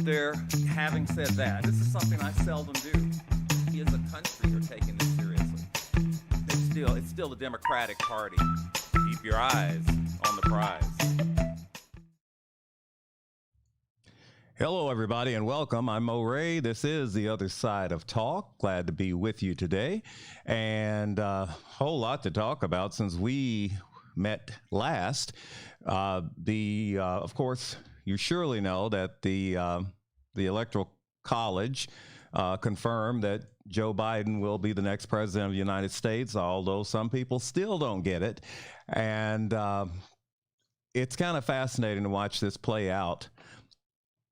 There, having said that, this is something I seldom do. We as a country are taking this seriously. It's still the Democratic Party. Keep your eyes on the prize. Hello, everybody, and welcome. I'm Mo Ray. This is The Other Side of Talk. Glad to be with you today. And a whole lot to talk about since we met last. Of course, you surely know that the Electoral College confirmed that Joe Biden will be the next president of the United States, although some people still don't get it. And it's kind of fascinating to watch this play out.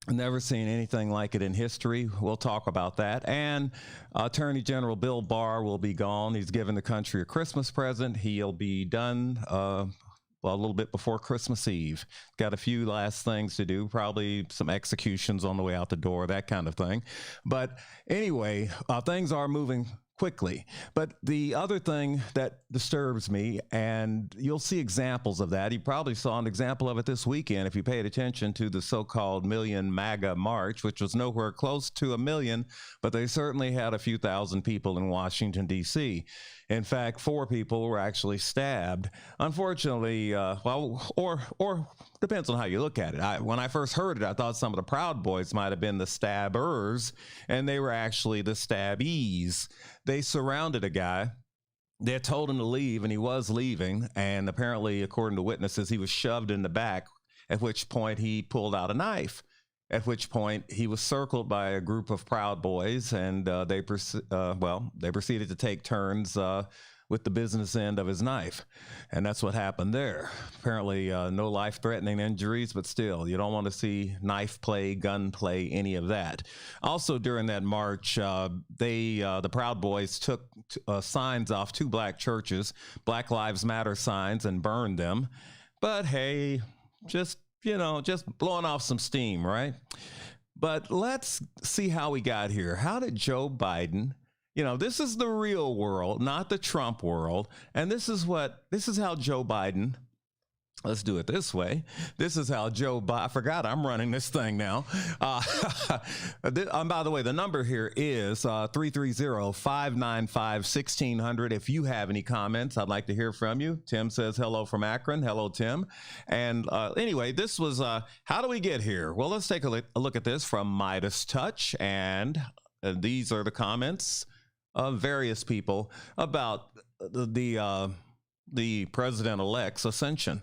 Never seen anything like it in history. We'll talk about that. And Attorney General Bill Barr will be gone. He's given the country a Christmas present. He'll be done a little bit before Christmas Eve. Got a few last things to do, probably some executions on the way out the door, that kind of thing. But anyway, things are moving quickly. But the other thing that disturbs me, and you'll see examples of that, you probably saw an example of it this weekend if you paid attention to the so-called Million MAGA March, which was nowhere close to a million, but they certainly had a few thousand people in Washington, D.C. In fact, 4 people were actually stabbed. Unfortunately, or depends on how you look at it. When I first heard it, I thought some of the Proud Boys might have been the stabbers, and they were actually the stabbies. They surrounded a guy. They had told him to leave, and he was leaving. And apparently, according to witnesses, he was shoved in the back, at which point he pulled out a knife. At which point he was circled by a group of Proud Boys, and they proceeded to take turns with the business end of his knife. And that's what happened there. Apparently no life-threatening injuries, but still, you don't want to see knife play, gun play, any of that. Also during that march, the Proud Boys took signs off 2 black churches, Black Lives Matter signs, and burned them. But hey, just blowing off some steam, right? But let's see how we got here. How did Joe Biden, this is the real world, not the Trump world. And this is how Joe Biden, let's do it this way. This is how I forgot I'm running this thing now. By the way, the number here is 330-595-1600. If you have any comments, I'd like to hear from you. Tim says hello from Akron. Hello, Tim. And anyway, this was, how do we get here? Well, let's take a look at this from Midas Touch. And these are the comments of various people about the president-elect's ascension.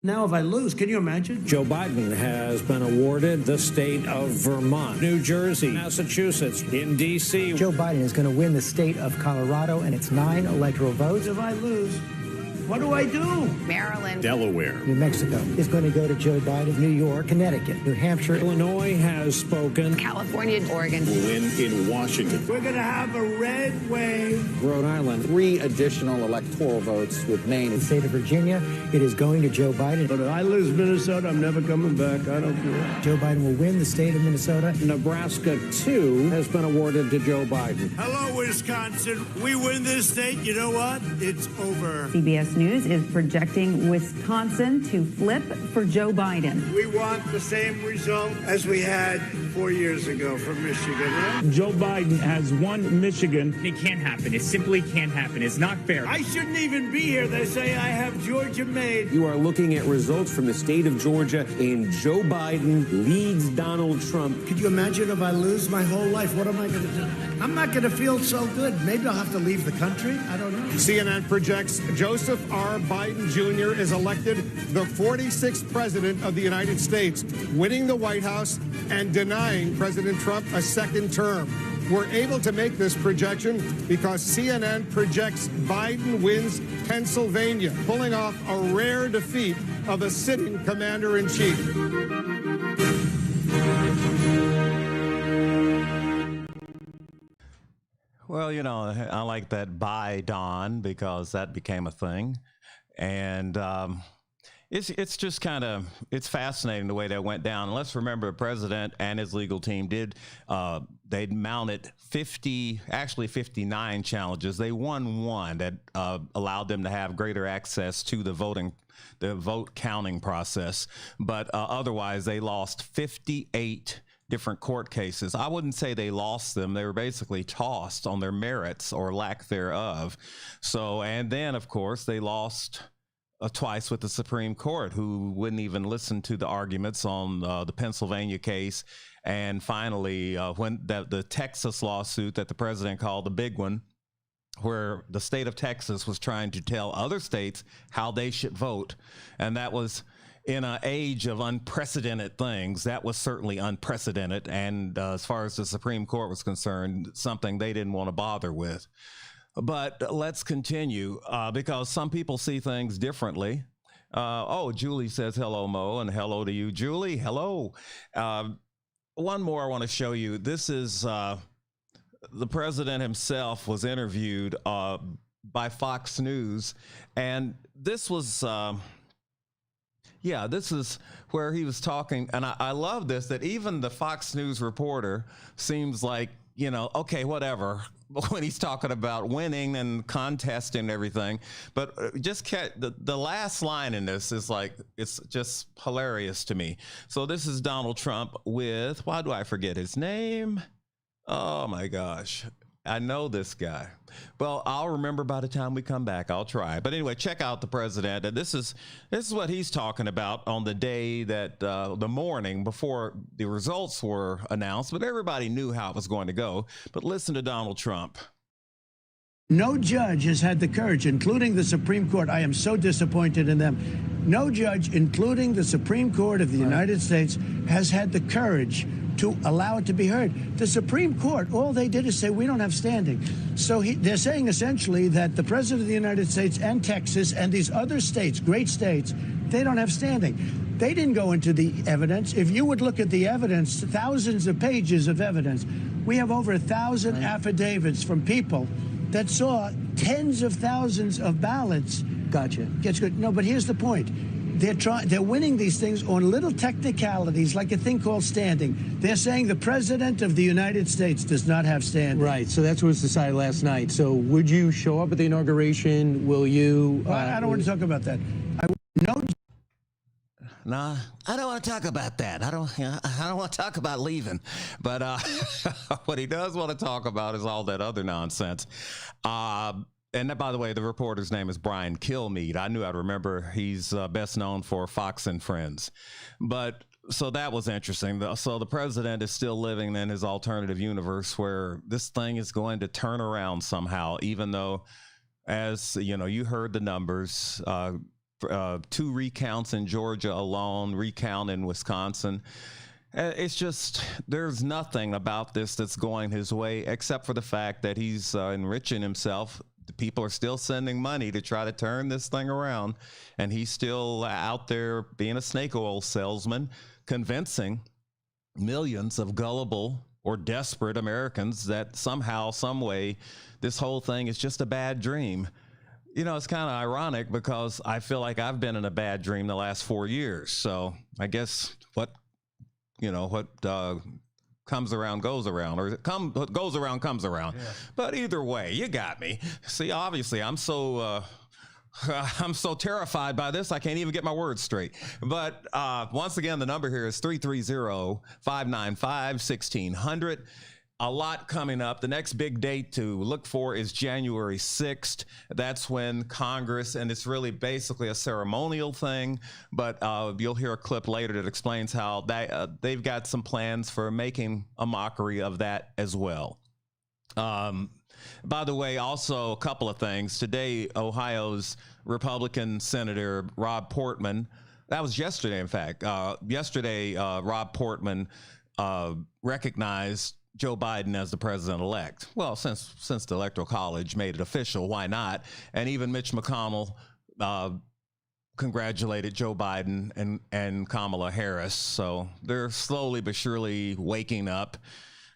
Now, if I lose, can you imagine? Joe Biden has been awarded the state of Vermont, New Jersey, Massachusetts, in D.C. Joe Biden is going to win the state of Colorado and its 9 electoral votes. If I lose, what do I do? Maryland, Delaware, New Mexico is going to go to Joe Biden. New York, Connecticut, New Hampshire. Illinois has spoken. California, Oregon. Will win in Washington. We're going to have a red wave. Rhode Island. 3 additional electoral votes with Maine. The state of Virginia, it is going to Joe Biden. But if I lose Minnesota, I'm never coming back. I don't care. Joe Biden will win the state of Minnesota. Nebraska, too, has been awarded to Joe Biden. Hello, Wisconsin. We win this state. You know what? It's over. CBS News is projecting Wisconsin to flip for Joe Biden. We want the same result as we had 4 years ago for Michigan, right? Joe Biden has won Michigan. It can't happen. It simply can't happen. It's not fair. I shouldn't even be here. They say I have Georgia made. You are looking at results from the state of Georgia, and Joe Biden leads Donald Trump. Could you imagine if I lose my whole life? What am I going to do? I'm not going to feel so good. Maybe I'll have to leave the country. I don't know. CNN projects Joseph R. Biden Jr. is elected the 46th president of the United States, winning the White House and denying President Trump a second term. We're able to make this projection because CNN projects Biden wins Pennsylvania, pulling off a rare defeat of a sitting commander-in-chief. Well, I like that "Bye, Don," because that became a thing. And, It's just kind of, it's fascinating the way that went down. And let's remember, the president and his legal team they'd mounted 59 challenges. They won one that allowed them to have greater access to the vote counting process. But otherwise, they lost 58 different court cases. I wouldn't say they lost them. They were basically tossed on their merits or lack thereof. So, and then, of course, they lost twice with the Supreme Court, who wouldn't even listen to the arguments on the Pennsylvania case. And finally, when the Texas lawsuit that the president called the big one, where the state of Texas was trying to tell other states how they should vote. And that was in an age of unprecedented things. That was certainly unprecedented. And as far as the Supreme Court was concerned, something they didn't want to bother with. But let's continue because some people see things differently. Julie says hello, Mo, and hello to you, Julie. Hello. One more I want to show you. This is the president himself was interviewed by Fox News, and this was this is where he was talking, and I love this, that even the Fox News reporter seems like, okay, whatever, when he's talking about winning and contesting and everything. But just the last line in this is like, it's just hilarious to me. So this is Donald Trump with, why do I forget his name? Oh my gosh. I know this guy. Well, I'll remember by the time we come back. I'll try. But anyway, check out the president. And this is what he's talking about on the day that the morning before the results were announced. But everybody knew how it was going to go. But listen to Donald Trump. No judge has had the courage, including the Supreme Court. I am so disappointed in them. No judge, including the Supreme Court of the United States, has had the courage to allow it to be heard. The Supreme Court, all they did is say, we don't have standing. So they're saying essentially that the President of the United States and Texas and these other states, great states, they don't have standing. They didn't go into the evidence. If you would look at the evidence, thousands of pages of evidence, we have over 1,000 affidavits from people that saw tens of thousands of ballots. Gotcha. Gets good. No, but here's the point. They're winning these things on little technicalities, like a thing called standing. They're saying the President of the United States does not have standing. Right. So that's what was decided last night. So would you show up at the inauguration? Will you? I don't want to talk about that. Nah, I don't want to talk about that. I don't want to talk about leaving. But what he does want to talk about is all that other nonsense. And by the way, the reporter's name is Brian Kilmeade. I knew I'd remember. He's best known for Fox and Friends. But so that was interesting. So the president is still living in his alternative universe where this thing is going to turn around somehow, even though, as you heard the numbers, 2 recounts in Georgia alone, recount in Wisconsin. It's just, there's nothing about this that's going his way, except for the fact that he's enriching himself. The people are still sending money to try to turn this thing around, and he's still out there being a snake oil salesman, convincing millions of gullible or desperate Americans that somehow, some way, this whole thing is just a bad dream. It's kind of ironic because I feel like I've been in a bad dream the last 4 years. So I guess what comes around goes around, or what goes around comes around. Yeah. But either way, you got me. See, obviously, I'm so terrified by this, I can't even get my words straight. But once again, the number here is 330-595-1600. A lot coming up. The next big date to look for is January 6th. That's when Congress, and it's really basically a ceremonial thing, but you'll hear a clip later that explains how they've got some plans for making a mockery of that as well. By the way, also a couple of things. Today, Ohio's Republican Senator Rob Portman, that was yesterday, in fact. Rob Portman recognized Joe Biden as the president-elect. Well, since the Electoral College made it official, why not? And even Mitch McConnell congratulated Joe Biden and Kamala Harris. So they're slowly but surely waking up.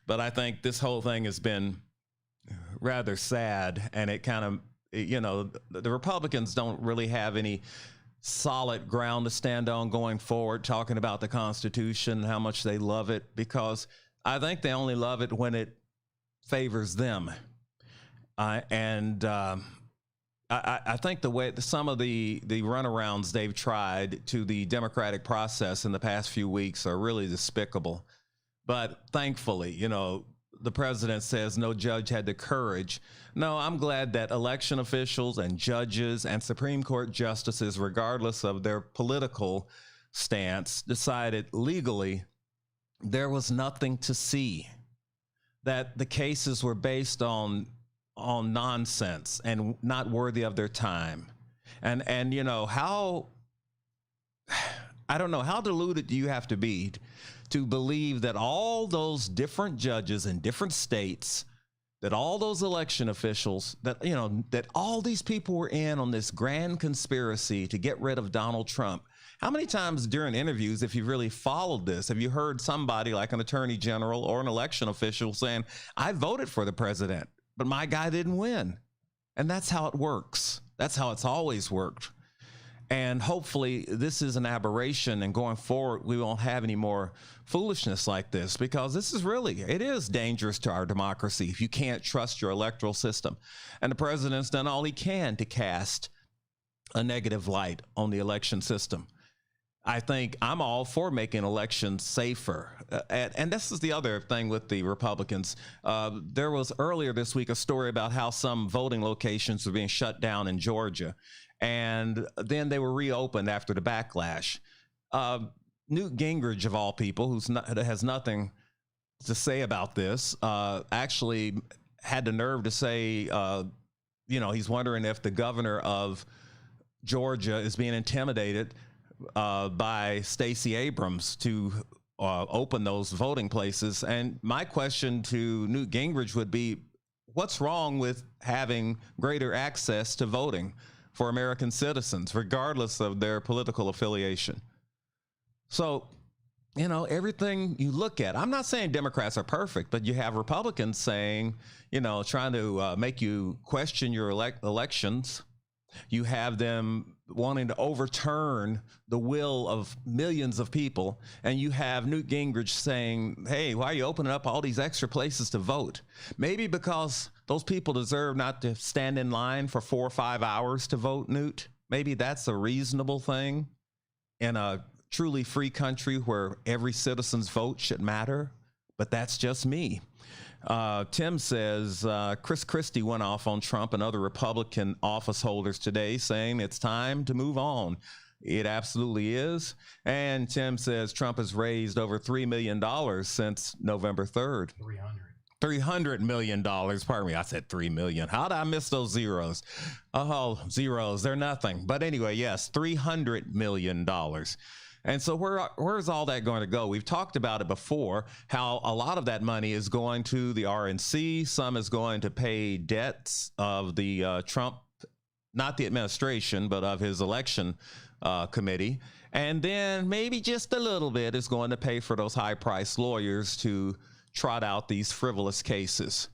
But I think this whole thing has been rather sad, and it kind of, the Republicans don't really have any solid ground to stand on going forward, talking about the Constitution and how much they love it, because I think they only love it when it favors them. I think the way some of the runarounds they've tried to the democratic process in the past few weeks are really despicable. But thankfully, you know, the president says no judge had the courage. No, I'm glad that election officials and judges and Supreme Court justices, regardless of their political stance, decided legally there was nothing to see, that the cases were based on nonsense and not worthy of their time. And you know, I don't know, how deluded do you have to be to believe that all those different judges in different states, that all those election officials, that, you know, that all these people were in on this grand conspiracy to get rid of Donald Trump? How many times during interviews, if you've really followed this, have you heard somebody like an attorney general or an election official saying, I voted for the president, but my guy didn't win? And that's how it works. That's how it's always worked. And hopefully this is an aberration, and going forward, we won't have any more foolishness like this, because this is really, it is dangerous to our democracy if you can't trust your electoral system. And the president's done all he can to cast a negative light on the election system. I think I'm all for making elections safer. And this is the other thing with the Republicans. There was earlier this week a story about how some voting locations were being shut down in Georgia, and then they were reopened after the backlash. Newt Gingrich, of all people, has nothing to say about this, actually had the nerve to say, you know, he's wondering if the governor of Georgia is being intimidated by Stacey Abrams to open those voting places. And my question to Newt Gingrich would be, what's wrong with having greater access to voting for American citizens, regardless of their political affiliation? So, you know, everything you look at, I'm not saying Democrats are perfect, but you have Republicans saying, you know, trying to make you question your elections. You have them wanting to overturn the will of millions of people. And you have Newt Gingrich saying, hey, why are you opening up all these extra places to vote? Maybe because those people deserve not to stand in line for 4 or 5 hours to vote, Newt. Maybe that's a reasonable thing in a truly free country where every citizen's vote should matter. But that's just me. Tim says, Chris Christie went off on Trump and other Republican office holders today, saying it's time to move on. It absolutely is. And Tim says Trump has raised over $3 million since November 3rd. $300 million. Pardon me. I said 3 million. How did I miss those zeros? Oh, zeros. They're nothing. But anyway, yes, $300 million. And so where's all that going to go? We've talked about it before, how a lot of that money is going to the RNC. Some is going to pay debts of the Trump, not the administration, but of his election committee. And then maybe just a little bit is going to pay for those high-priced lawyers to trot out these frivolous cases.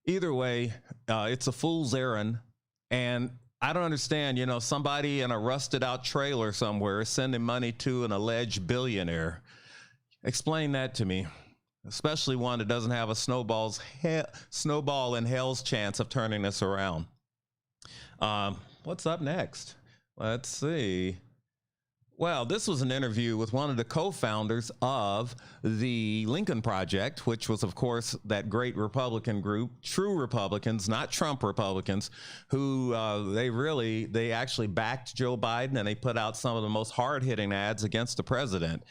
Either way, it's a fool's errand. And I don't understand, you know, somebody in a rusted out trailer somewhere is sending money to an alleged billionaire. Explain that to me, especially one that doesn't have a snowball in hell's chance of turning this around. What's up next? Let's see. Well, this was an interview with one of the co-founders of the Lincoln Project, which was, of course, that great Republican group, true Republicans, not Trump Republicans, who they actually backed Joe Biden, and they put out some of the most hard-hitting ads against the president.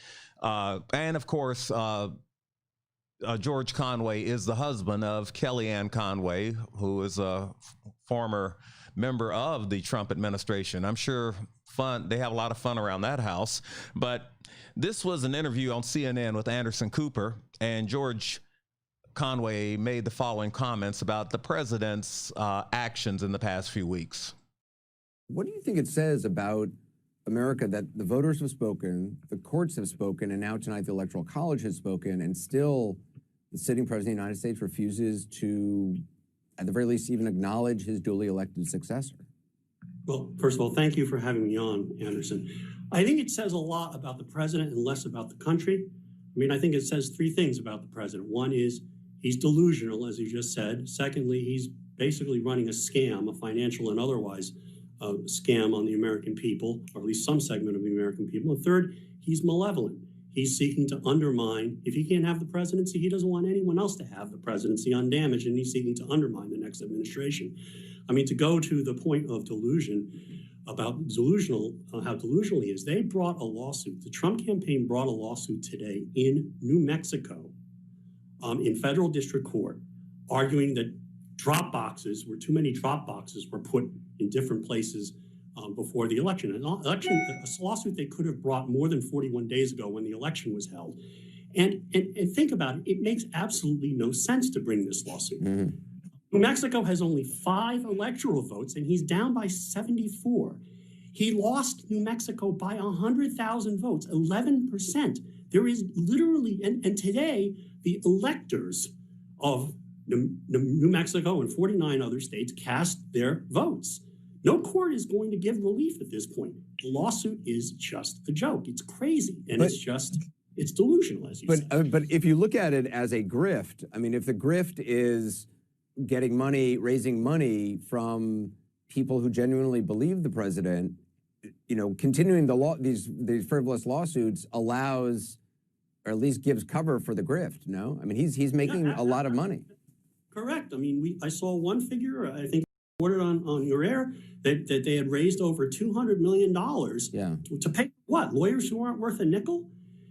And, of course, George Conway is the husband of Kellyanne Conway, who is a former member of the Trump administration. I'm sure they have a lot of fun around that house. But this was an interview on CNN with Anderson Cooper, and George Conway made the following comments about the president's actions in the past few weeks. What do you think it says about America that the voters have spoken, the courts have spoken, and now tonight the Electoral College has spoken, and still the sitting president of the United States refuses to, at the very least, even acknowledge his duly elected successor? Well, first of all, thank you for having me on, Anderson. I think it says a lot about the president and less about the country. I mean, I think it says three things about the president. One is he's delusional, as you just said. Secondly, he's basically running a scam, a financial and otherwise scam on the American people, or at least some segment of the American people. And third, he's malevolent. He's seeking to undermine. If he can't have the presidency, he doesn't want anyone else to have the presidency undamaged, and he's seeking to undermine the next administration. I mean, to go to the point of delusion, about how delusional he is, they brought a lawsuit. The Trump campaign brought a lawsuit today in New Mexico, in federal district court, arguing that too many drop boxes were put in different places before the election. A lawsuit they could have brought more than 41 days ago when the election was held. And think about it, it makes absolutely no sense to bring this lawsuit. Mm-hmm. New Mexico has only 5 electoral votes, and he's down by 74. He lost New Mexico by 100,000 votes, 11%. There is literally, and today, the electors of New Mexico and 49 other states cast their votes. No court is going to give relief at this point. The lawsuit is just a joke. It's crazy, and it's delusional, as you said. But if you look at it as a grift, I mean, if the grift is getting money, raising money from people who genuinely believe the president, continuing these frivolous lawsuits allows, or at least gives cover for the grift. No, I mean he's making a lot of money. Correct. I mean, I saw one figure. I think reported on your air that they had raised over $200 million. To pay what? Lawyers who aren't worth a nickel.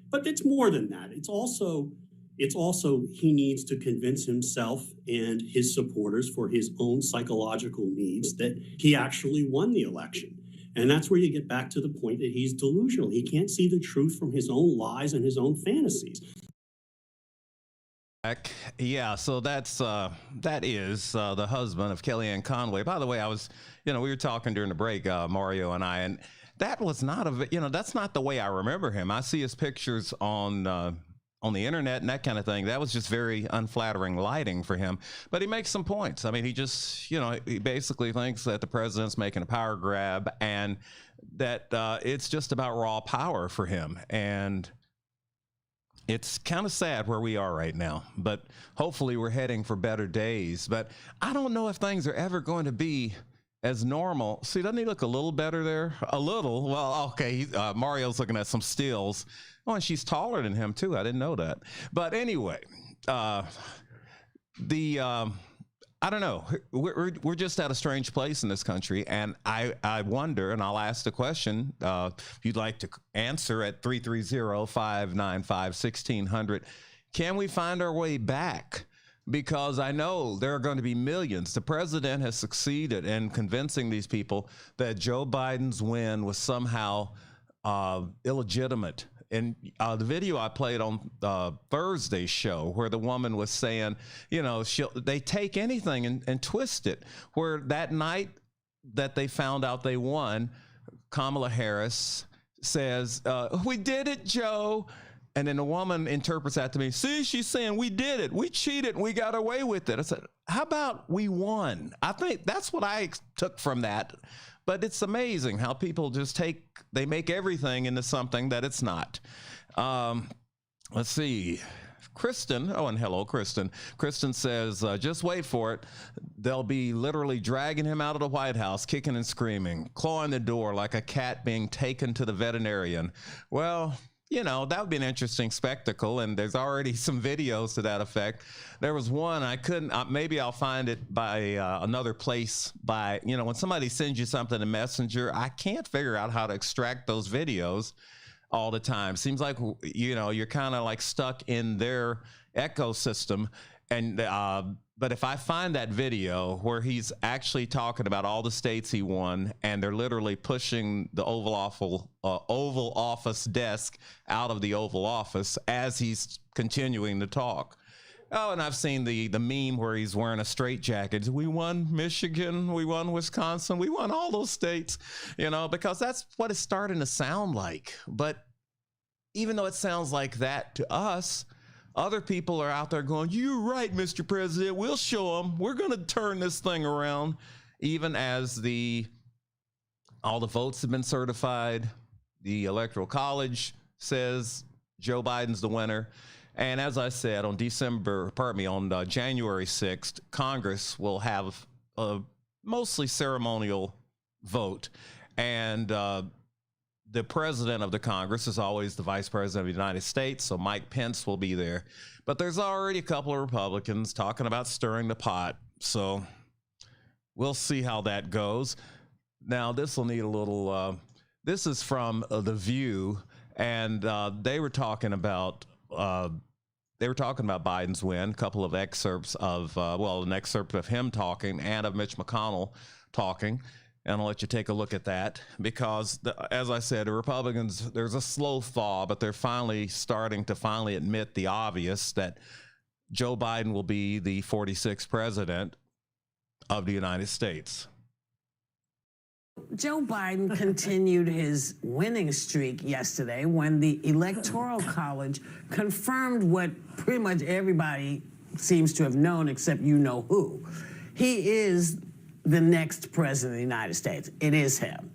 But it's more than that. It's also he needs to convince himself and his supporters for his own psychological needs that he actually won the election. And that's where you get back to the point that he's delusional. He can't see the truth from his own lies and his own fantasies. Yeah, so that is the husband of Kellyanne Conway. By the way, we were talking during the break, Mario and I, and that was not that's not the way I remember him. I see his pictures on the internet and that kind of thing. That was just very unflattering lighting for him. But he makes some points. I mean, he just, he basically thinks that the president's making a power grab and that it's just about raw power for him. And it's kind of sad where we are right now, but hopefully we're heading for better days. But I don't know if things are ever going to be as normal. See, doesn't he look a little better there? A little. Well, okay. Mario's looking at some stills. Oh, and she's taller than him too. I didn't know that. But anyway, I don't know. We're just at a strange place in this country, and I wonder, and I'll ask the question. If you'd like to answer at 330-595-1600, can we find our way back? Because I know there are going to be millions. The president has succeeded in convincing these people that Joe Biden's win was somehow illegitimate. And the video I played on Thursday's show where the woman was saying, they take anything and twist it, where that night that they found out they won, Kamala Harris says, we did it, Joe. And then the woman interprets that to me. See, she's saying we did it. We cheated. We got away with it. I said, how about we won? I think that's what I took from that. But it's amazing how people just they make everything into something that it's not. Let's see. Kristen, and hello, Kristen. Kristen says, just wait for it. They'll be literally dragging him out of the White House, kicking and screaming, clawing the door like a cat being taken to the veterinarian. Well, that would be an interesting spectacle, and there's already some videos to that effect. There was one, I couldn't, maybe I'll find it by another place when somebody sends you something in Messenger, I can't figure out how to extract those videos all the time. Seems like, you're kind of like stuck in their ecosystem. And but if I find that video where he's actually talking about all the states he won, and they're literally pushing the Oval Office desk out of the Oval Office as he's continuing to talk. Oh, and I've seen the meme where he's wearing a straitjacket. We won Michigan, we won Wisconsin, we won all those states, because that's what it's starting to sound like. But even though it sounds like that to us, other people are out there going, you're right, Mr. President, we'll show them. We're going to turn this thing around, even as the All the votes have been certified. The Electoral College says Joe Biden's the winner. And as I said, on January 6th, Congress will have a mostly ceremonial vote. And the president of the Congress is always the vice president of the United States, so Mike Pence will be there. But there's already a couple of Republicans talking about stirring the pot, so we'll see how that goes. Now, this will need a little, this is from The View, and they were talking about Biden's win, a couple of excerpts of, an excerpt of him talking and of Mitch McConnell talking. And I'll let you take a look at that because, as I said, the Republicans, there's a slow thaw, but they're finally starting to admit the obvious that Joe Biden will be the 46th president of the United States. Joe Biden continued his winning streak yesterday when the Electoral College confirmed what pretty much everybody seems to have known except you know who. He is the next president of the United States. It is him.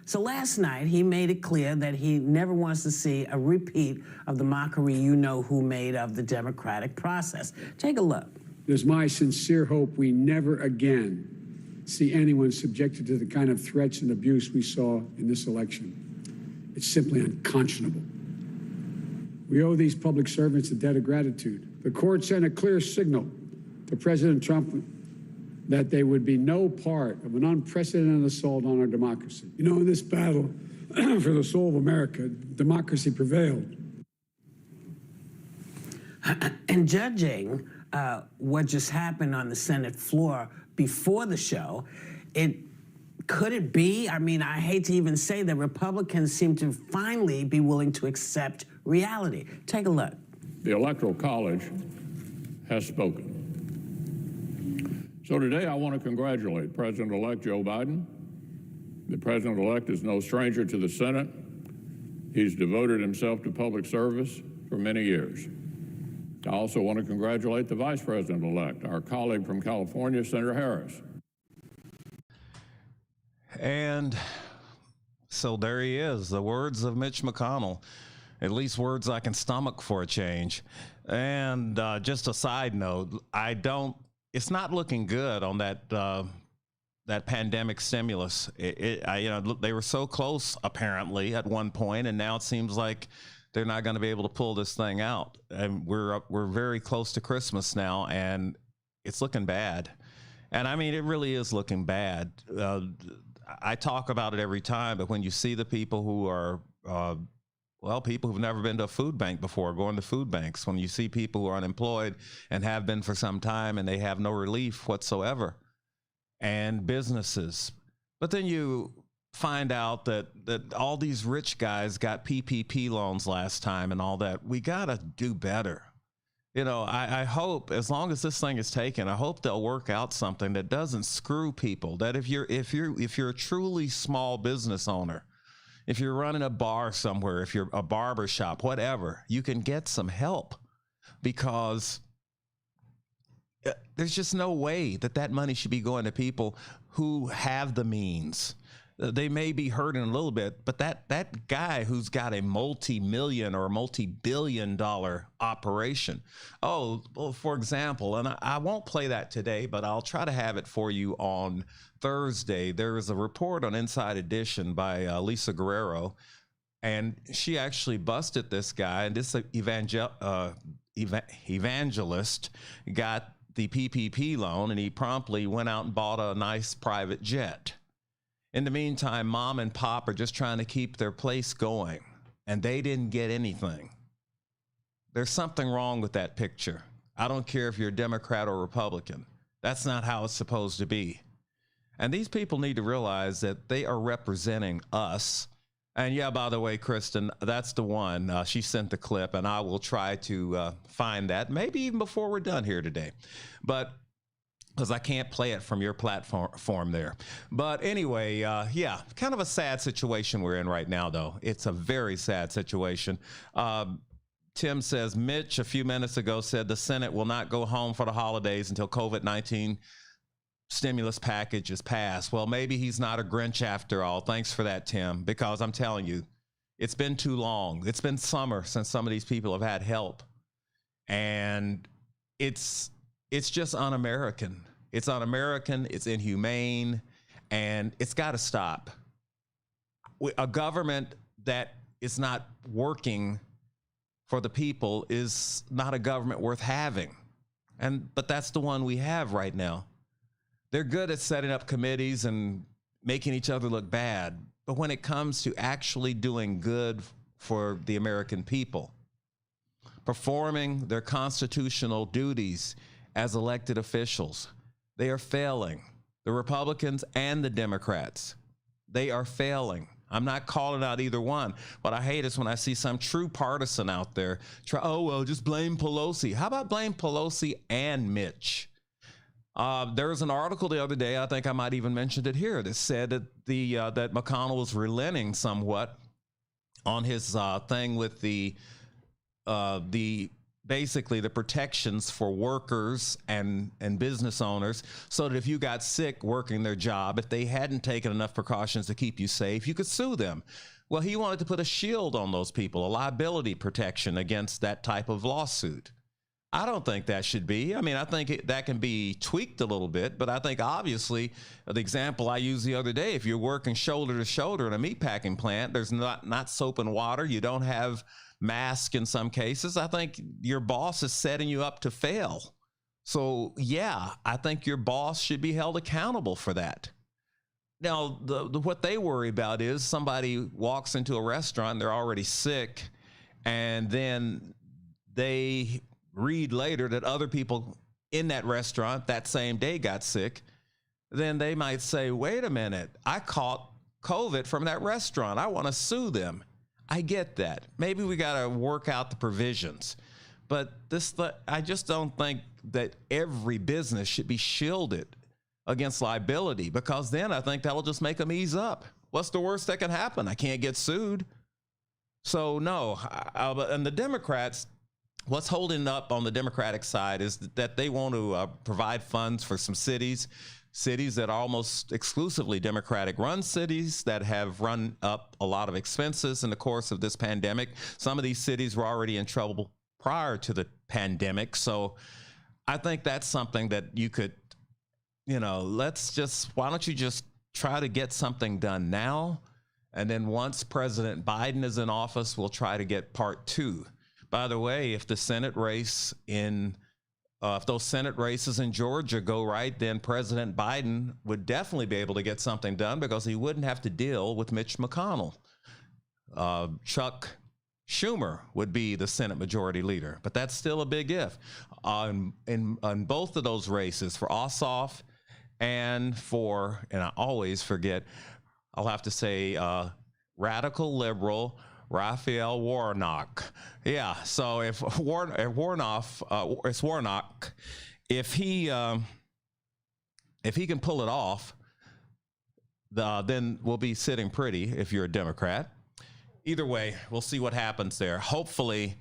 So last night, he made it clear that he never wants to see a repeat of the mockery you know who made of the democratic process. Take a look. It is my sincere hope we never again see anyone subjected to the kind of threats and abuse we saw in this election. It's simply unconscionable. We owe these public servants a debt of gratitude. The court sent a clear signal to President Trump that there would be no part of an unprecedented assault on our democracy. You know, in this battle for the soul of America, democracy prevailed. And judging what just happened on the Senate floor before the show, could it be? I mean, I hate to even say that Republicans seem to finally be willing to accept reality. Take a look. The Electoral College has spoken. So today I want to congratulate President-elect Joe Biden. The President-elect is no stranger to the Senate. He's devoted himself to public service for many years. I also want to congratulate the Vice President-elect, our colleague from California, Senator Harris. And so there he is, the words of Mitch McConnell, at least words I can stomach for a change. And just a side note, it's not looking good on that pandemic stimulus. They were so close apparently at one point, and now it seems like they're not going to be able to pull this thing out. And we're very close to Christmas now, and it's looking bad. And I mean, it really is looking bad. I talk about it every time, but when you see the people who are, people who've never been to a food bank before, going to food banks, when you see people who are unemployed and have been for some time and they have no relief whatsoever, and businesses. But then you find out that all these rich guys got PPP loans last time and all that. We got to do better. You know, I hope, as long as this thing is taken, I hope they'll work out something that doesn't screw people. That if you're a truly small business owner, if you're running a bar somewhere, if you're a barber shop, whatever, you can get some help, because there's just no way that money should be going to people who have the means. They may be hurting a little bit, but that guy who's got a multi-million or multi-billion-dollar operation. Oh, well, for example, and I won't play that today, but I'll try to have it for you on Thursday. There is a report on Inside Edition by Lisa Guerrero, and she actually busted this guy, and this evangelist got the PPP loan, and he promptly went out and bought a nice private jet. In the meantime, mom and pop are just trying to keep their place going, and they didn't get anything. There's something wrong with that picture. I don't care if you're a Democrat or Republican. That's not how it's supposed to be. And these people need to realize that they are representing us. And yeah, by the way, Kristen, that's the one. She sent the clip, and I will try to find that, maybe even before we're done here today. But because I can't play it from your platform there. But anyway, yeah, kind of a sad situation we're in right now, though. It's a very sad situation. Tim says, Mitch, a few minutes ago, said the Senate will not go home for the holidays until COVID-19 stimulus package is passed. Well, maybe he's not a Grinch after all. Thanks for that, Tim, because I'm telling you, it's been too long. It's been summer since some of these people have had help. And it's just un-American. It's un-American, it's inhumane, and it's got to stop. A government that is not working for the people is not a government worth having. But that's the one we have right now. They're good at setting up committees and making each other look bad. But when it comes to actually doing good for the American people, performing their constitutional duties as elected officials, they are failing. The Republicans and the Democrats, they are failing. I'm not calling out either one. What I hate is when I see some true partisan out there try, oh, well, just blame Pelosi. How about blame Pelosi and Mitch? There was an article the other day, I think I might even mentioned it here, that said that that McConnell was relenting somewhat on his thing with the basically the protections for workers and business owners, so that if you got sick working their job, if they hadn't taken enough precautions to keep you safe, you could sue them. Well, he wanted to put a shield on those people, a liability protection against that type of lawsuit. I don't think that should be. I mean, I think that can be tweaked a little bit, but I think obviously the example I used the other day, if you're working shoulder to shoulder in a meatpacking plant, there's not soap and water, you don't have mask in some cases, I think your boss is setting you up to fail. So yeah, I think your boss should be held accountable for that. Now, what they worry about is somebody walks into a restaurant, they're already sick, and then they read later that other people in that restaurant that same day got sick. Then they might say, wait a minute, I caught COVID from that restaurant, I want to sue them. I get that. Maybe we got to work out the provisions, but I just don't think that every business should be shielded against liability, because then I think that'll just make them ease up. What's the worst that can happen? I can't get sued. So no, and the Democrats, what's holding up on the Democratic side is that they want to provide funds for some cities that are almost exclusively Democratic run cities that have run up a lot of expenses in the course of this pandemic. Some of these cities were already in trouble prior to the pandemic. So I think that's something that you could, why don't you just try to get something done now? And then once President Biden is in office, we'll try to get part two. By the way, if the Senate race if those Senate races in Georgia go right, then President Biden would definitely be able to get something done, because he wouldn't have to deal with Mitch McConnell. Chuck Schumer would be the Senate Majority Leader, but that's still a big if. On both of those races, for Ossoff and I always forget, I'll have to say radical liberal Raphael Warnock. Yeah, so if Warnock, if he can pull it off, then we'll be sitting pretty if you're a Democrat. Either way, we'll see what happens there. Hopefully,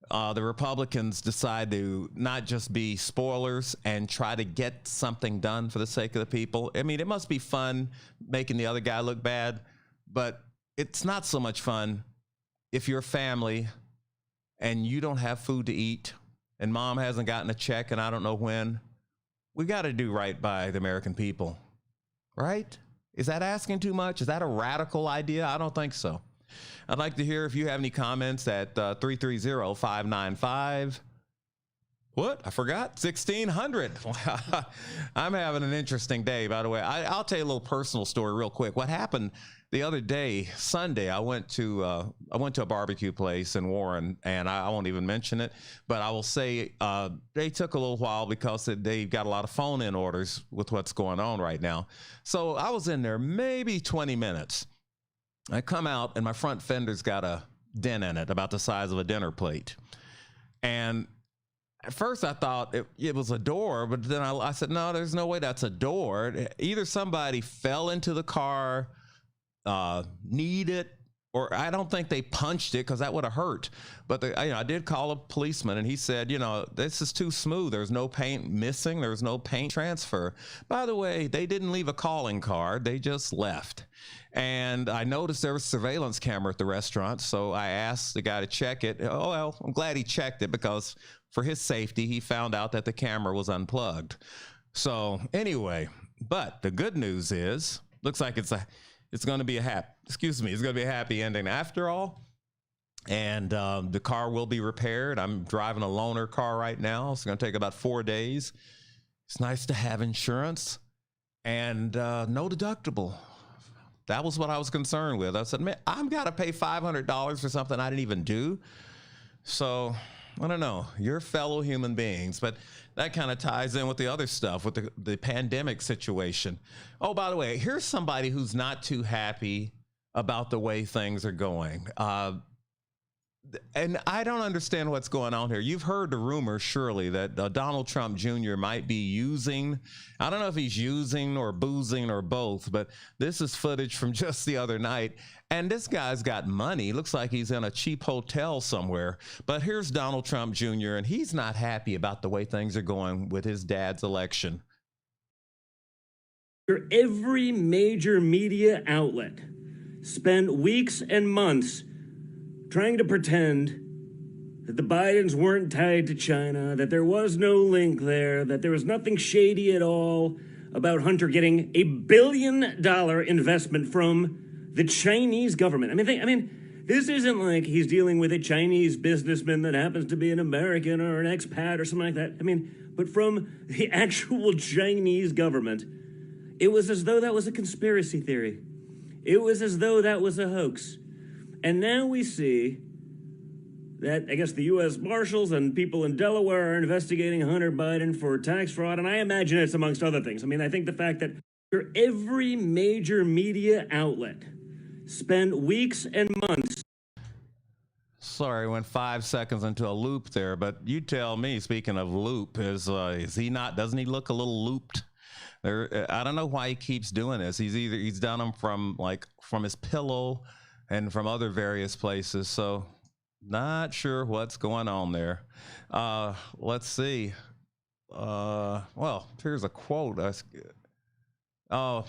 the Republicans decide to not just be spoilers and try to get something done for the sake of the people. I mean, it must be fun making the other guy look bad, but it's not so much fun if you're a family and you don't have food to eat and mom hasn't gotten a check and I don't know when. We got to do right by the American people, right? Is that asking too much? Is that a radical idea? I don't think so. I'd like to hear if you have any comments at 330-595. What? I forgot? 1600. I'm having an interesting day, by the way. I'll tell you a little personal story real quick. What happened the other day, Sunday, I went to a barbecue place in Warren, and I won't even mention it, but I will say they took a little while because they got a lot of phone-in orders with what's going on right now. So I was in there maybe 20 minutes. I come out, and my front fender's got a dent in it about the size of a dinner plate. And at first I thought it was a door, but then I said, no, there's no way that's a door. Either somebody fell into the car, kneed it, or I don't think they punched it because that would have hurt. But I did call a policeman, and he said, this is too smooth. There's no paint missing. There's no paint transfer. By the way, they didn't leave a calling card. They just left. And I noticed there was a surveillance camera at the restaurant, so I asked the guy to check it. Oh, well, I'm glad he checked it because for his safety, he found out that the camera was unplugged. So anyway, but the good news is, looks like it's going to be a happy ending after all. And the car will be repaired. I'm driving a loaner car right now. It's going to take about 4 days. It's nice to have insurance and no deductible. That was what I was concerned with. I said, man, I've got to pay $500 for something I didn't even do. So I don't know. You're fellow human beings, but that kind of ties in with the other stuff, with the pandemic situation. Oh, by the way, here's somebody who's not too happy about the way things are going. And I don't understand what's going on here. You've heard the rumor, surely, that Donald Trump Jr. might be using, I don't know if he's using or boozing or both, but this is footage from just the other night. And this guy's got money. Looks like he's in a cheap hotel somewhere. But here's Donald Trump Jr., and he's not happy about the way things are going with his dad's election. Every major media outlet spent weeks and months trying to pretend that the Bidens weren't tied to China, that there was no link there, that there was nothing shady at all about Hunter getting $1 billion investment from the Chinese government. I mean, this isn't like he's dealing with a Chinese businessman that happens to be an American or an expat or something like that. I mean, but from the actual Chinese government, it was as though that was a conspiracy theory. It was as though that was a hoax. And now we see that, I guess, the U.S. Marshals and people in Delaware are investigating Hunter Biden for tax fraud, and I imagine it's amongst other things. I mean, I think the fact that every major media outlet spent weeks and months. Sorry, went 5 seconds into a loop there, but you tell me, speaking of loop, is he not, doesn't he look a little looped? I don't know why he keeps doing this. He's done them from his pillow and from other various places. So not sure what's going on there. Let's see. Well, here's a quote. That's a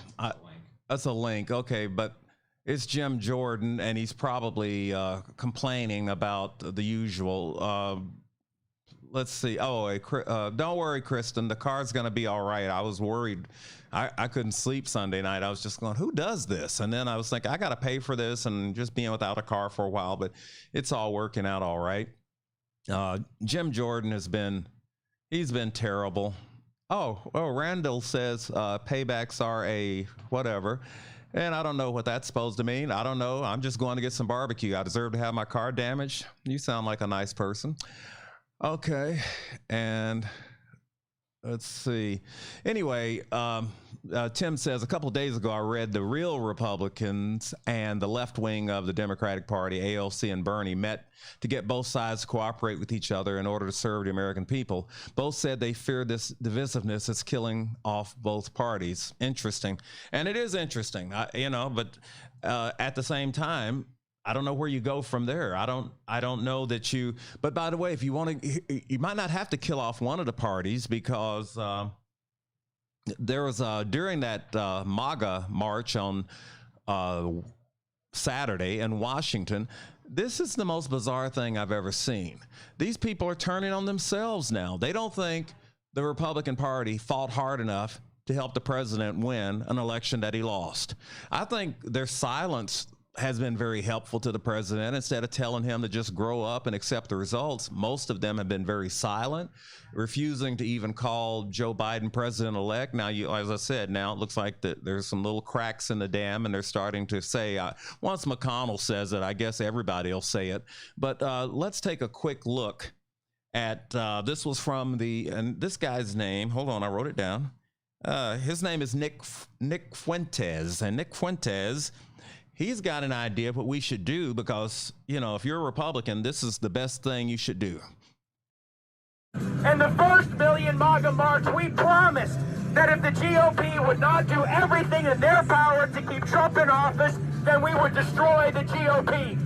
link. Okay, but it's Jim Jordan, and he's probably complaining about the usual. Let's see. Oh, don't worry, Kristen. The car's going to be all right. I was worried. I couldn't sleep Sunday night. I was just going, who does this? And then I was like, I got to pay for this and just being without a car for a while, but it's all working out all right. Jim Jordan he's been terrible. Oh, Randall says paybacks are a whatever. And I don't know what that's supposed to mean. I don't know. I'm just going to get some barbecue. I deserve to have my car damaged. You sound like a nice person. Okay, and let's see. Anyway, Tim says, a couple of days ago, I read the real Republicans and the left wing of the Democratic Party, AOC and Bernie, met to get both sides to cooperate with each other in order to serve the American people. Both said they fear this divisiveness is killing off both parties. Interesting. And it is interesting, but at the same time, I don't know where you go from there. I don't know that but by the way, if you want to, you might not have to kill off one of the parties, because there was during that MAGA march on Saturday in Washington, this is the most bizarre thing I've ever seen. These people are turning on themselves now. They don't think the Republican Party fought hard enough to help the president win an election that he lost. I think their silence has been very helpful to the president. Instead of telling him to just grow up and accept the results, most of them have been very silent, refusing to even call Joe Biden president-elect. Now, as I said, now it looks like there's some little cracks in the dam, and they're starting to say, once McConnell says it, I guess everybody will say it. But let's take a quick look at, this was from and this guy's name, hold on, I wrote it down. His name is Nick Fuentes, and Nick Fuentes, he's got an idea of what we should do, because, if you're a Republican, this is the best thing you should do. In the first Million MAGA March, we promised that if the GOP would not do everything in their power to keep Trump in office, then we would destroy the GOP.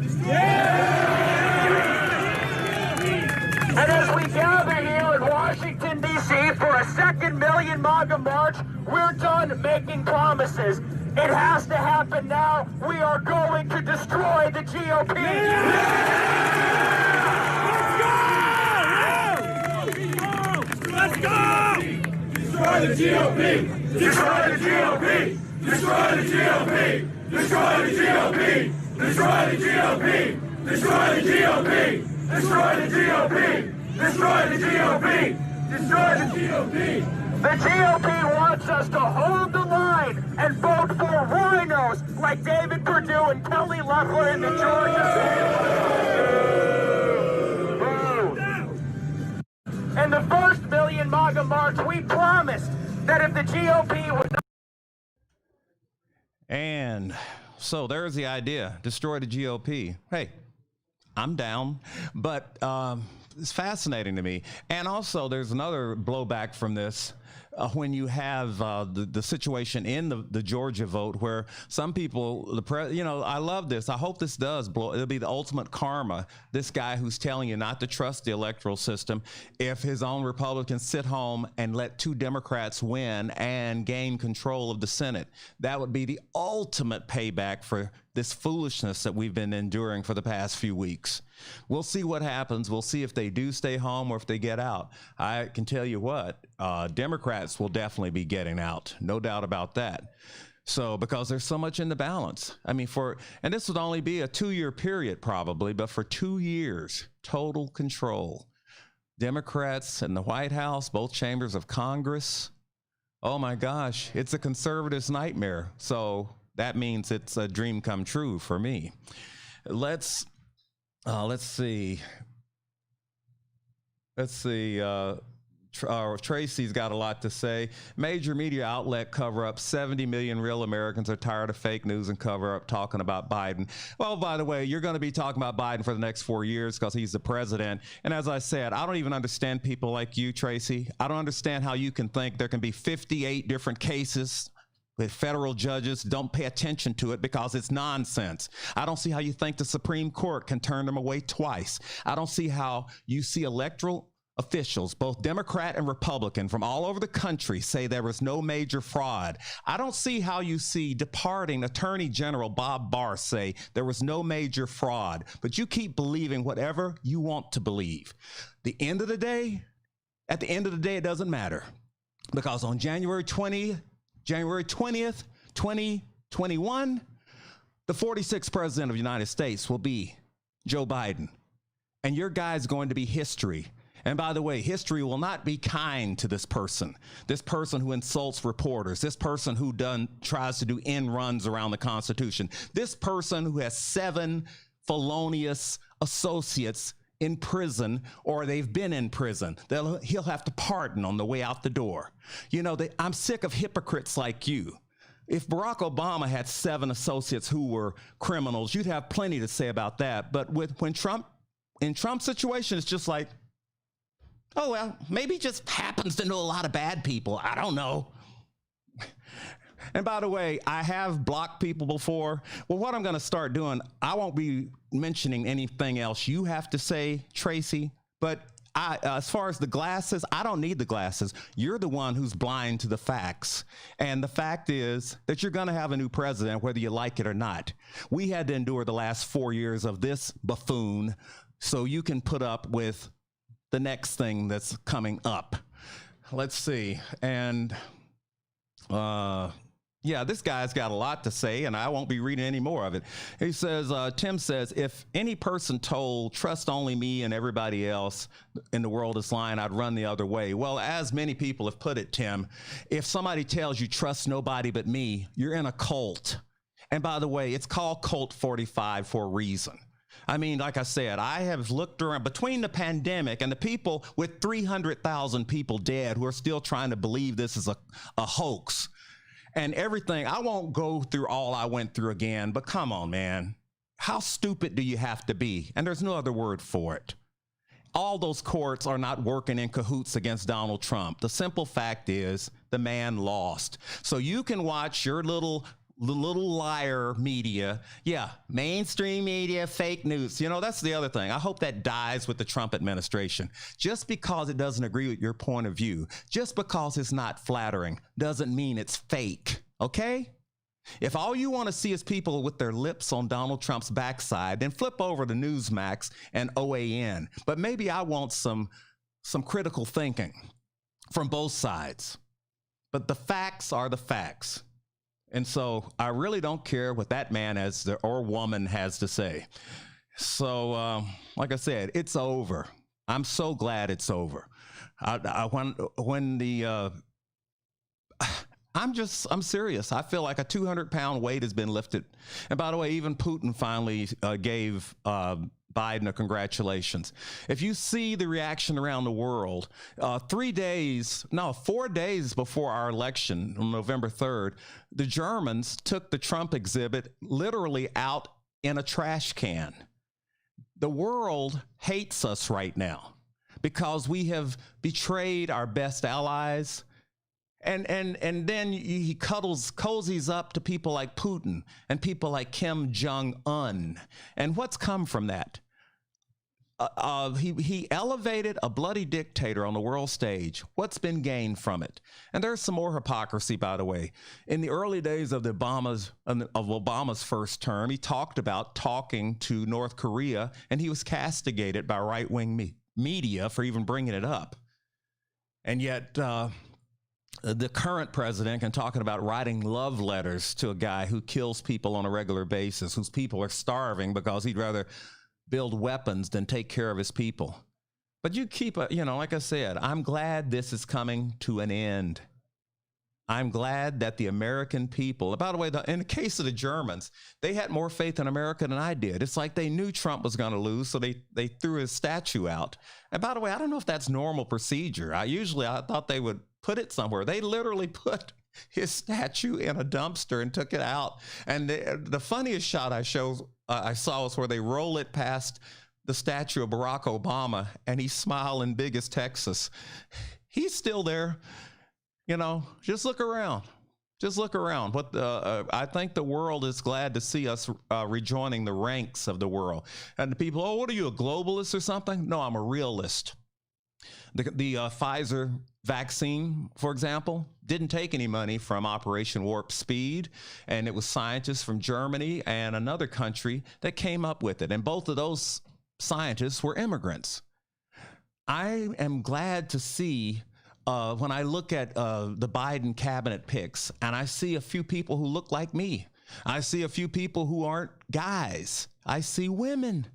And as we gather here in Washington, D.C. for a second Million MAGA March, we're done making promises. It has to happen now. We are going to destroy the GOP. Let's go! Destroy the GOP! Destroy the GOP! Destroy the GOP! Destroy the GOP! Destroy the GOP! Destroy the GOP! Destroy the GOP! Destroy the GOP! Destroy the GOP! The GOP wants us to hold the line and vote for rhinos like David Perdue and Kelly Loeffler in the Georgia. Boo. In the first Million MAGA March, we promised that if the GOP would not... And so there's the idea, destroy the GOP. Hey, I'm down, but it's fascinating to me. And also there's another blowback from this. When you have the situation in the Georgia vote where some people, I love this. I hope this does blow. It'll be the ultimate karma. This guy who's telling you not to trust the electoral system, if his own Republicans sit home and let two Democrats win and gain control of the Senate, that would be the ultimate payback for this foolishness that we've been enduring for the past few weeks. We'll see what happens. We'll see if they do stay home or if they get out. I can tell you what, Democrats will definitely be getting out. No doubt about that. So, because there's so much in the balance. I mean, and this would only be a 2-year period probably, but for 2 years, total control. Democrats in the White House, both chambers of Congress. Oh my gosh, it's a conservative's nightmare. So that means it's a dream come true for me. Let's see. Tracy's got a lot to say. Major media outlet cover up. 70 million real Americans are tired of fake news and cover up talking about Biden. Well, by the way, you're going to be talking about Biden for the next 4 years because he's the president. And as I said, I don't even understand people like you, Tracy. I don't understand how you can think there can be 58 different cases with federal judges. Don't pay attention to it because it's nonsense. I don't see how you think the Supreme Court can turn them away twice. I don't see how you see electoral officials, both Democrat and Republican from all over the country, say there was no major fraud. I don't see how you see departing Attorney General Bob Barr say there was no major fraud, but you keep believing whatever you want to believe. At the end of the day, it doesn't matter, because on January 20th, 2021, the 46th president of the United States will be Joe Biden. And your guy's going to be history. And by the way, history will not be kind to this person who insults reporters, this person who tries to do end runs around the Constitution, this person who has 7 felonious associates in prison, or they've been in prison. He'll have to pardon on the way out the door. I'm sick of hypocrites like you. If Barack Obama had 7 associates who were criminals, you'd have plenty to say about that. But in Trump's situation, it's just like, oh, well, maybe he just happens to know a lot of bad people. I don't know. And by the way, I have blocked people before. Well, what I'm going to start doing, I won't be mentioning anything else you have to say, Tracy. But as far as the glasses, I don't need the glasses. You're the one who's blind to the facts. And the fact is that you're going to have a new president, whether you like it or not. We had to endure the last 4 years of this buffoon so you can put up with the next thing that's coming up. Let's see. And this guy's got a lot to say, and I won't be reading any more of it. He says, Tim says, if any person told, trust only me and everybody else in the world is lying, I'd run the other way. Well, as many people have put it, Tim, if somebody tells you trust nobody but me, you're in a cult. And by the way, it's called Cult 45 for a reason. I mean, like I said, I have looked around between the pandemic and the people with 300,000 people dead who are still trying to believe this is a hoax and everything. I won't go through all I went through again, but come on, man. How stupid do you have to be? And there's no other word for it. All those courts are not working in cahoots against Donald Trump. The simple fact is the man lost. So you can watch your little liar media. Yeah, mainstream media, fake news. You know, that's the other thing. I hope that dies with the Trump administration. Just because it doesn't agree with your point of view, just because it's not flattering, doesn't mean it's fake. Okay? If all you want to see is people with their lips on Donald Trump's backside, then flip over to Newsmax and OAN. But maybe I want some critical thinking from both sides. But the facts are the facts. And so I really don't care what that man or woman has to say. So, like I said, it's over. I'm so glad it's over. I'm serious. I feel like a 200-pound weight has been lifted. And by the way, even Putin finally gave Biden a congratulations. If you see the reaction around the world, 4 days before our election on November 3rd, the Germans took the Trump exhibit literally out in a trash can. The world hates us right now because we have betrayed our best allies. And then he cozies up to people like Putin and people like Kim Jong-un. And what's come from that? He elevated a bloody dictator on the world stage. What's been gained from it? And there's some more hypocrisy, by the way. In the early days of Obama's first term, he talked about talking to North Korea, and he was castigated by right-wing media for even bringing it up. And yet, the current president can talking about writing love letters to a guy who kills people on a regular basis, whose people are starving because he'd rather build weapons than take care of his people. But you keep, like I said, I'm glad this is coming to an end. I'm glad that the American people, and by the way, in the case of the Germans, they had more faith in America than I did. It's like they knew Trump was going to lose, so they threw his statue out. And by the way, I don't know if that's normal procedure. I thought they would put it somewhere. They literally put his statue in a dumpster and took it out. And the funniest shot I saw was where they roll it past the statue of Barack Obama, and he's smiling big as Texas. He's still there. Just look around. Just look around. I think the world is glad to see us rejoining the ranks of the world. And the people, what are you, a globalist or something? No, I'm a realist. The Pfizer vaccine, for example, didn't take any money from Operation Warp Speed, and it was scientists from Germany and another country that came up with it. And both of those scientists were immigrants. I am glad to see when I look at the Biden cabinet picks, and I see a few people who look like me. I see a few people who aren't guys. I see women.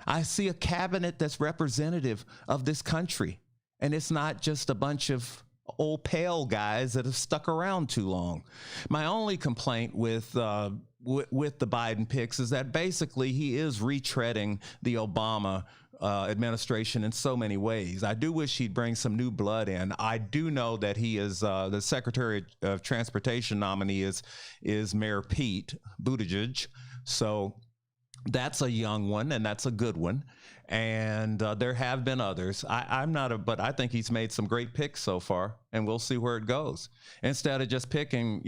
I see a cabinet that's representative of this country. And it's not just a bunch of old pale guys that have stuck around too long. My only complaint with the Biden picks is that basically he is retreading the Obama administration in so many ways. I do wish he'd bring some new blood in. I do know that he is the Secretary of Transportation nominee is Mayor Pete Buttigieg. So that's a young one, and that's a good one. And there have been others. But I think he's made some great picks so far, and we'll see where it goes. Instead of just picking,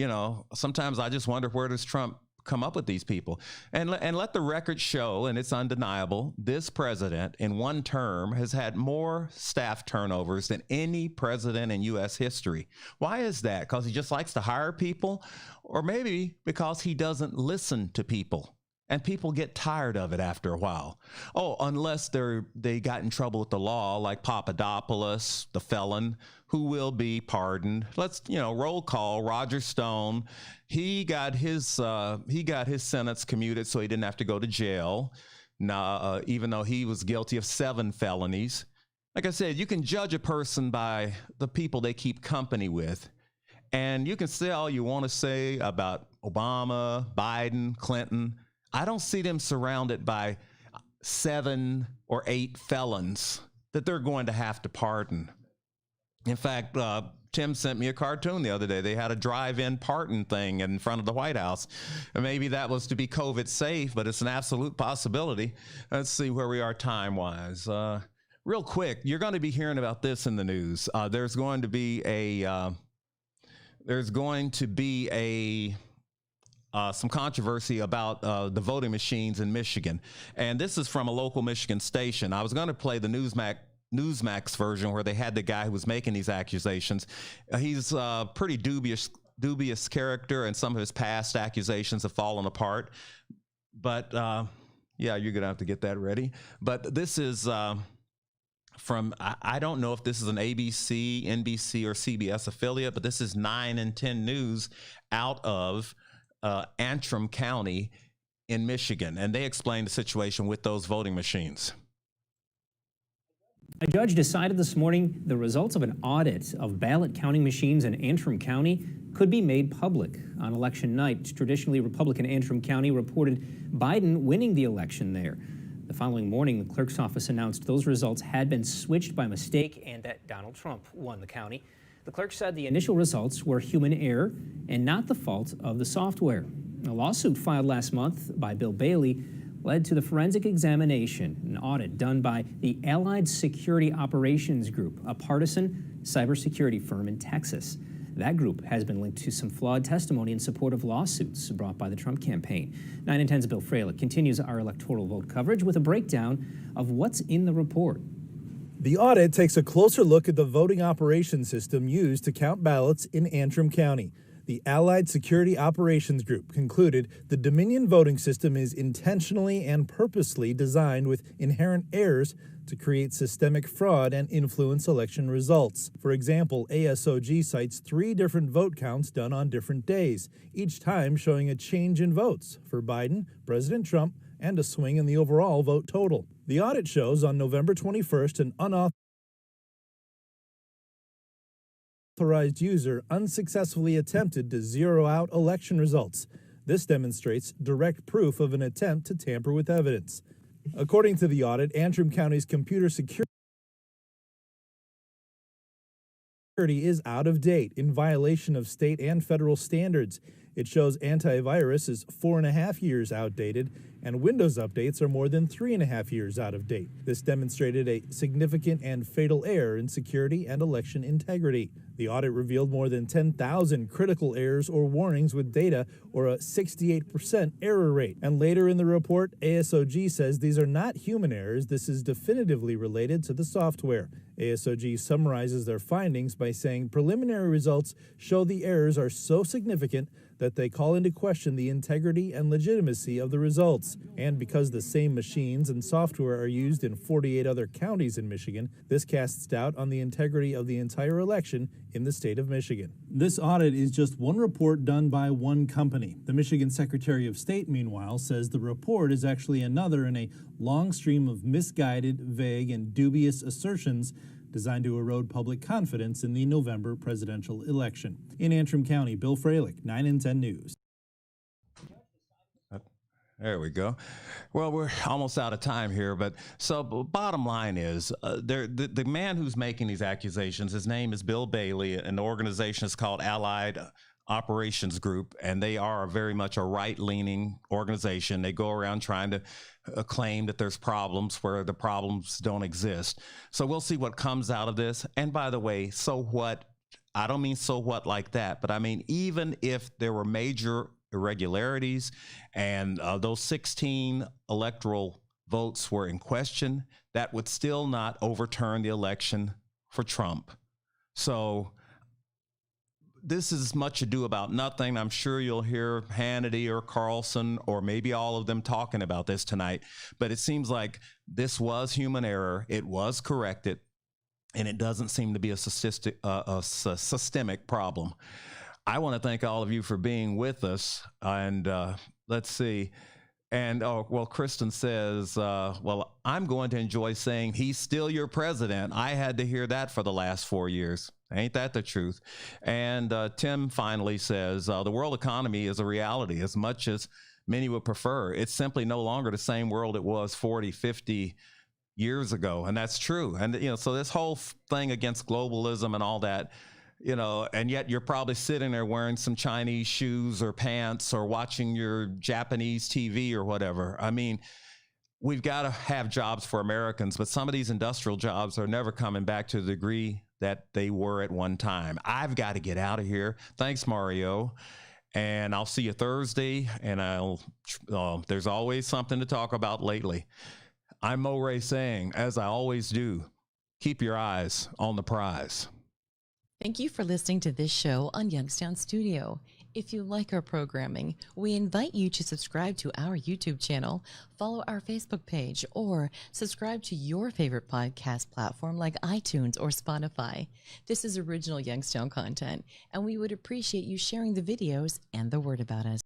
sometimes I just wonder, where does Trump come up with these people? And let the record show, and it's undeniable, this president in one term has had more staff turnovers than any president in U.S. history. Why is that? Because he just likes to hire people? Or maybe because he doesn't listen to people? And people get tired of it after a while. Oh, unless they got in trouble with the law, like Papadopoulos, the felon, who will be pardoned. Let's, roll call. Roger Stone, he got his sentence commuted, so he didn't have to go to jail. Even though he was guilty of 7 felonies. Like I said, you can judge a person by the people they keep company with. And you can say all you want to say about Obama, Biden, Clinton. I don't see them surrounded by 7 or 8 felons that they're going to have to pardon. In fact, Tim sent me a cartoon the other day. They had a drive-in pardon thing in front of the White House. And maybe that was to be COVID safe, but it's an absolute possibility. Let's see where we are time-wise. Real quick, you're going to be hearing about this in the news. There's going to be there's going to be some controversy about the voting machines in Michigan. And this is from a local Michigan station. I was going to play the Newsmax version where they had the guy who was making these accusations. He's a pretty dubious character, and some of his past accusations have fallen apart. But yeah, you're going to have to get that ready. But this is from, I don't know if this is an ABC, NBC, or CBS affiliate, but this is 9 and 10 News out of Antrim County in Michigan. And they explained the situation with those voting machines. A judge decided this morning the results of an audit of ballot counting machines in Antrim County could be made public. On election night, traditionally Republican Antrim County reported Biden winning the election there. The following morning, the clerk's office announced those results had been switched by mistake and that Donald Trump won the county. The clerk said the initial results were human error and not the fault of the software. A lawsuit filed last month by Bill Bailey led to the forensic examination, an audit done by the Allied Security Operations Group, a partisan cybersecurity firm in Texas. That group has been linked to some flawed testimony in support of lawsuits brought by the Trump campaign. 9 and 10's Bill Freilich continues our electoral vote coverage with a breakdown of what's in the report. The audit takes a closer look at the voting operations system used to count ballots in Antrim County. The Allied Security Operations Group concluded the Dominion voting system is intentionally and purposely designed with inherent errors to create systemic fraud and influence election results. For example, ASOG cites 3 different vote counts done on different days, each time showing a change in votes for Biden, President Trump, and a swing in the overall vote total. The audit shows on November 21st an unauthorized user unsuccessfully attempted to zero out election results. This demonstrates direct proof of an attempt to tamper with evidence. According to the audit, Antrim County's computer security is out of date in violation of state and federal standards. It shows antivirus is 4.5 years outdated, and Windows updates are more than 3.5 years out of date. This demonstrated a significant and fatal error in security and election integrity. The audit revealed more than 10,000 critical errors or warnings with data, or a 68% error rate. And later in the report, ASOG says these are not human errors. This is definitively related to the software. ASOG summarizes their findings by saying preliminary results show the errors are so significant that they call into question the integrity and legitimacy of the results. And because the same machines and software are used in 48 other counties in Michigan, this casts doubt on the integrity of the entire election in the state of Michigan. This audit is just one report done by one company. The Michigan Secretary of State, meanwhile, says the report is actually another in a long stream of misguided, vague, and dubious assertions designed to erode public confidence in the November presidential election. In Antrim County, Bill Freilich, 9 and 10 News. There we go. Well, we're almost out of time here, but so bottom line is the man who's making these accusations, his name is Bill Bailey, and the organization is called Allied Operations Group, and they are very much a right-leaning organization. They go around trying to claim that there's problems where the problems don't exist. So we'll see what comes out of this. And by the way, so what? I don't mean so what like that, but I mean, even if there were major irregularities and those 16 electoral votes were in question, that would still not overturn the election for Trump. So this is much ado about nothing. I'm sure you'll hear Hannity or Carlson or maybe all of them talking about this tonight, but it seems like this was human error. It was corrected, and it doesn't seem to be a systemic problem. I want to thank all of you for being with us, and let's see. And, well, Kristen says, well, I'm going to enjoy saying he's still your president. I had to hear that for the last 4 years. Ain't that the truth? And Tim finally says, the world economy is a reality as much as many would prefer. It's simply no longer the same world it was 40, 50 years ago. And that's true. And, you know, so this whole thing against globalism and all that, you know, and yet you're probably sitting there wearing some Chinese shoes or pants or watching your Japanese TV or whatever. I mean, we've got to have jobs for Americans, but some of these industrial jobs are never coming back to the degree that they were at one time. I've got to get out of here. Thanks, Mario. And I'll see you Thursday. And there's always something to talk about lately. I'm Mo Ray saying, as I always do, keep your eyes on the prize. Thank you for listening to this show on Youngstown Studio. If you like our programming, we invite you to subscribe to our YouTube channel, follow our Facebook page, or subscribe to your favorite podcast platform like iTunes or Spotify. This is original Youngstown content, and we would appreciate you sharing the videos and the word about us.